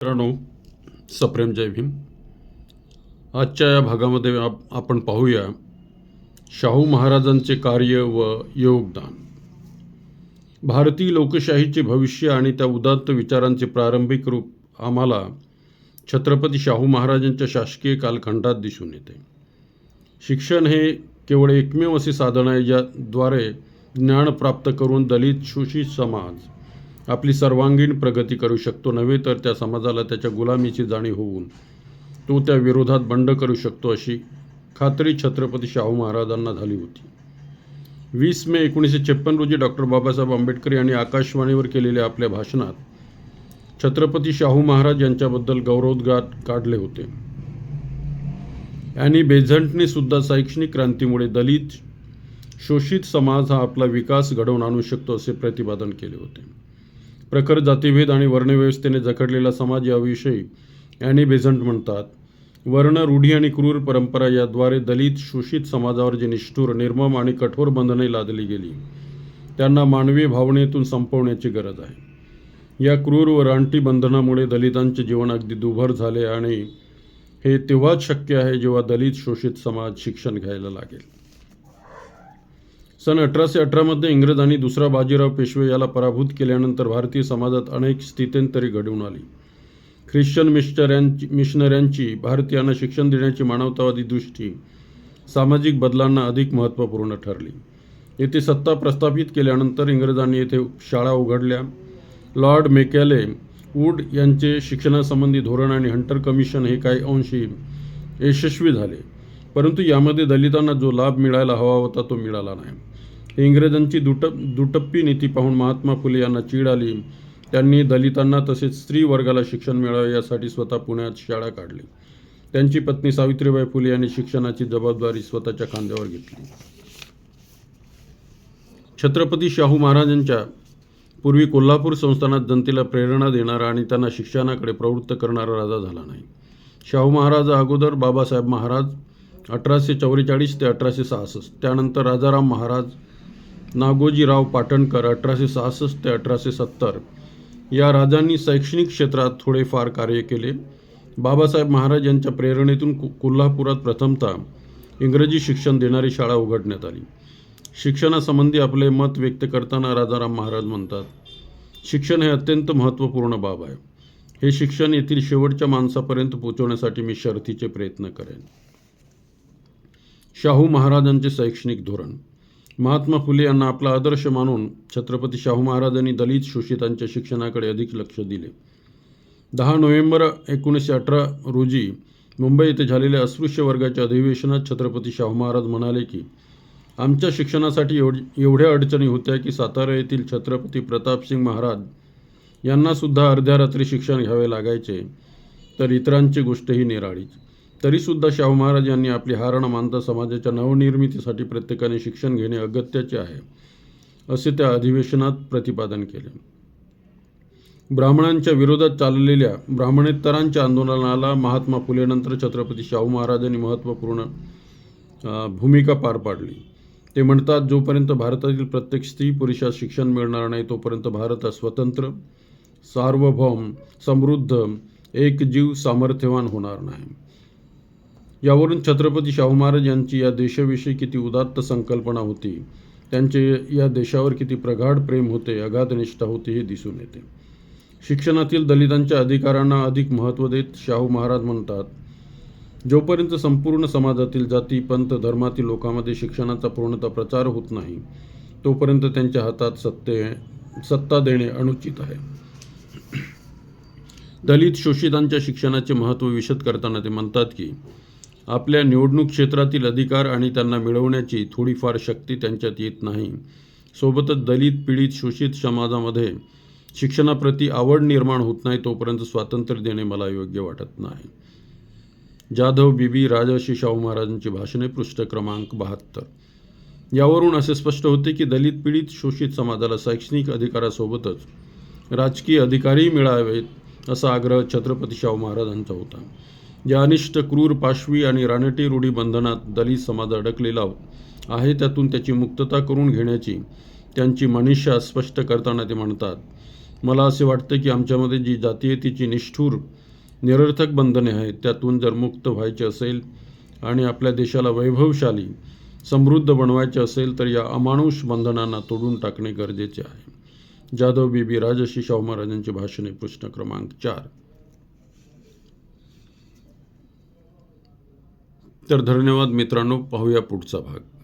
मित्रांनो, सप्रेम जय भीम. आजच्या या भागामध्ये आपण पाहूया शाहू महाराजांचे कार्य व योगदान. भारतीय लोकशाहीचे भविष्य आणि त्या उदात्त विचारांचे प्रारंभिक रूप आम्हाला छत्रपती शाहू महाराजांच्या शासकीय कालखंडात दिसून येते. शिक्षण हे केवळ एकमेव असे साधन आहे ज्याद्वारे ज्ञान प्राप्त करून दलित शोषित समाज आपली सर्वांगीण प्रगती करू शकतो, नव्हे तर त्या समाजाला त्याच्या गुलामीची जाणीव होऊन तो त्या विरोधात बंड करू शकतो, अशी खात्री छत्रपती शाहू महाराजांना झाली होती. 20 मे 1956 रोजी डॉक्टर बाबासाहेब आंबेडकर यांनी आकाशवाणीवर केलेल्या आपल्या भाषणात छत्रपती शाहू महाराज यांच्याबद्दल गौरवोद्गार काढले होते. ॲनी बेझंटने सुद्धा शैक्षणिक क्रांतीमुळे दलित शोषित समाज हा आपला विकास घडवून आणू शकतो असे प्रतिपादन केले होते. प्रखर जातीभेद आणि वर्णव्यवस्थेने जखडलेला समाज याविषयी ॲनी बेझंट म्हणतात, वर्ण, रूढी आणि क्रूर परंपरा याद्वारे दलित शोषित समाजावर जी निष्ठुर, निर्मम आणि कठोर बंधने लादली गेली त्यांना मानवीय भावनेतून संपवण्याची गरज आहे. या क्रूर व रानटी बंधनामुळे दलितांचे जीवन अगदी दुर्भर झाले आणि हे तेव्हाच शक्य आहे जेव्हा दलित शोषित समाज शिक्षण घ्यायला लागेल. सन 1818 इंग्रजांनी दुसरा बाजीराव पेशवे याला पराभूत केल्यानंतर भारतीय समाजात अनेक स्थित्यंतरे घडून आली. ख्रिश्चन मिशनऱ्यांची भारतीयांना शिक्षण देण्याची मानवतावादी दृष्टी सामाजिक बदलांना अधिक महत्त्वपूर्ण ठरली. येथे सत्ता प्रस्थापित केल्यानंतर इंग्रजांनी येथे शाळा उघडल्या. लॉर्ड मेकॅले वूड यांचे शिक्षणासंबंधी धोरण आणि हंटर कमिशन हे काही अंशी यशस्वी झाले, परंतु यामध्ये दलितांना जो लाभ मिळायला हवा होता तो मिळाला नाही. इंग्रजांची दुटप्पी नीती पाहून महात्मा फुले यांना चीड आली. त्यांनी दलितांना तसेच स्त्री वर्गाला शिक्षण मिळावे यासाठी स्वतः पुण्यात शाळा काढली. त्यांची पत्नी सावित्रीबाई फुले यांनी शिक्षणाची जबाबदारी स्वतःच्या खांद्यावर घेतली. छत्रपती शाहू महाराजांच्या पूर्वी कोल्हापूर संस्थानात जनतेला प्रेरणा देणारा आणि त्यांना शिक्षणाकडे प्रवृत्त करणारा राजा झाला नाही. शाहू महाराज अगोदर बाबासाहेब महाराज 1844 ते 1866, त्यानंतर राजाराम महाराज, नागोजीराव पाटणकर 1866 ते 1870 या राजांनी शैक्षणिक क्षेत्रात थोडेफार कार्य केले. बाबासाहेब महाराज यांच्या प्रेरणेतून कोल्हापुरात प्रथमतः इंग्रजी शिक्षण देणारी शाळा उघडण्यात आली. शिक्षणासंबंधी आपले मत व्यक्त करताना राजाराम महाराज म्हणतात, शिक्षण हे अत्यंत महत्त्वपूर्ण बाब आहे. हे शिक्षण येथील शेवटच्या माणसापर्यंत पोहोचवण्यासाठी मी शर्थीचे प्रयत्न करेन. शाहू महाराजांचे शैक्षणिक धोरण. महात्मा फुले यांना आपला आदर्श मानून छत्रपती शाहू महाराजांनी दलित शोषितांच्या शिक्षणाकडे अधिक लक्ष दिले. 10 नोव्हेंबर 1918 रोजी मुंबई येथे झालेल्या अस्पृश्य वर्गाच्या अधिवेशनात छत्रपती शाहू महाराज म्हणाले की, आमच्या शिक्षणासाठी एवढ्या अडचणी होत्या की सातारा येथील छत्रपती प्रतापसिंग महाराज यांनासुद्धा अर्ध्या रात्री शिक्षण घ्यावे लागायचे, तर इतरांची गोष्टही निराळीच. तरीसुद्धा शाहू महाराज यांनी आपली हार न मानता समाजाच्या नवनिर्मितीसाठी प्रत्येकाने शिक्षण घेणे अगत्याचे आहे असे त्या अधिवेशनात प्रतिपादन केले. ब्राह्मणांच्या विरोधात चाललेल्या ब्राह्मणेतरांच्या आंदोलनाला महात्मा फुलेनंतर छत्रपती शाहू महाराजांनी महत्त्वपूर्ण भूमिका पार पाडली. ते म्हणतात, जोपर्यंत भारतातील प्रत्येक स्त्री पुरुषास शिक्षण मिळणार नाही तोपर्यंत भारत हा स्वतंत्र, सार्वभौम, समृद्ध, एकजीव, सामर्थ्यवान होणार नाही. यावरून छत्रपती शाहू महाराज यांची या देशाविषयी किती उदात्त संकल्पना होती, त्यांचे या देशावर किती प्रगाढ प्रेम होते, अगाध निष्ठा होती हे दिसून येते. शिक्षणातील दलितांच्या अधिकारांना अधिक महत्त्व देत शाहू महाराज म्हणतात, जोपर्यंत संपूर्ण समाजातील जाती, पंथ, धर्मातील लोकांमध्ये शिक्षणाचा पूर्णतः प्रचार होत नाही तोपर्यंत त्यांच्या हातात सत्ता देणे अनुचित आहे. दलित शोषितांच्या शिक्षणाचे महत्त्व विशद करताना ते म्हणतात की, आपल्या निवडणूक क्षेत्रातील अधिकार आणि त्यांना मिळवण्याची थोडीफार शक्ती त्यांच्यात येत नाही. सोबतच दलित पीडित शोषित समाजामध्ये शिक्षणाप्रती आवड निर्माण होत नाही तोपर्यंत स्वातंत्र्य देणे मला योग्य वाटत नाही. जाधव बीबी राजर्षी शाहू महाराजांची भाषणे, पृष्ठ क्रमांक 72. यावरून असे स्पष्ट होते की दलित पीडित शोषित समाजाला शैक्षणिक अधिकारासोबतच राजकीय अधिकारही मिळावेत असा आग्रह छत्रपती शाहू महाराजांचा होता. या अनिष्ट, क्रूर, पाशवी आणि रानटी रूढी बंधनात दलित समाज अडकलेला आहे, त्यातून त्याची मुक्तता करून घेण्याची त्यांची मनीषा स्पष्ट करताना ते म्हणतात, मला असे वाटते की आमच्यामध्ये जी जातीयतेची निष्ठुर निरर्थक बंधने आहेत त्यातून जर मुक्त व्हायचे असेल आणि आपल्या देशाला वैभवशाली समृद्ध बनवायचे असेल तर या अमानुष बंधनांना तोडून टाकणे गरजेचे आहे. जाधव बीबी राजर्षी शाहू महाराजांचे भाषणे, प्रश्न क्रमांक 4. तर धन्यवाद मित्रांनो, पाहूया पुढचा भाग.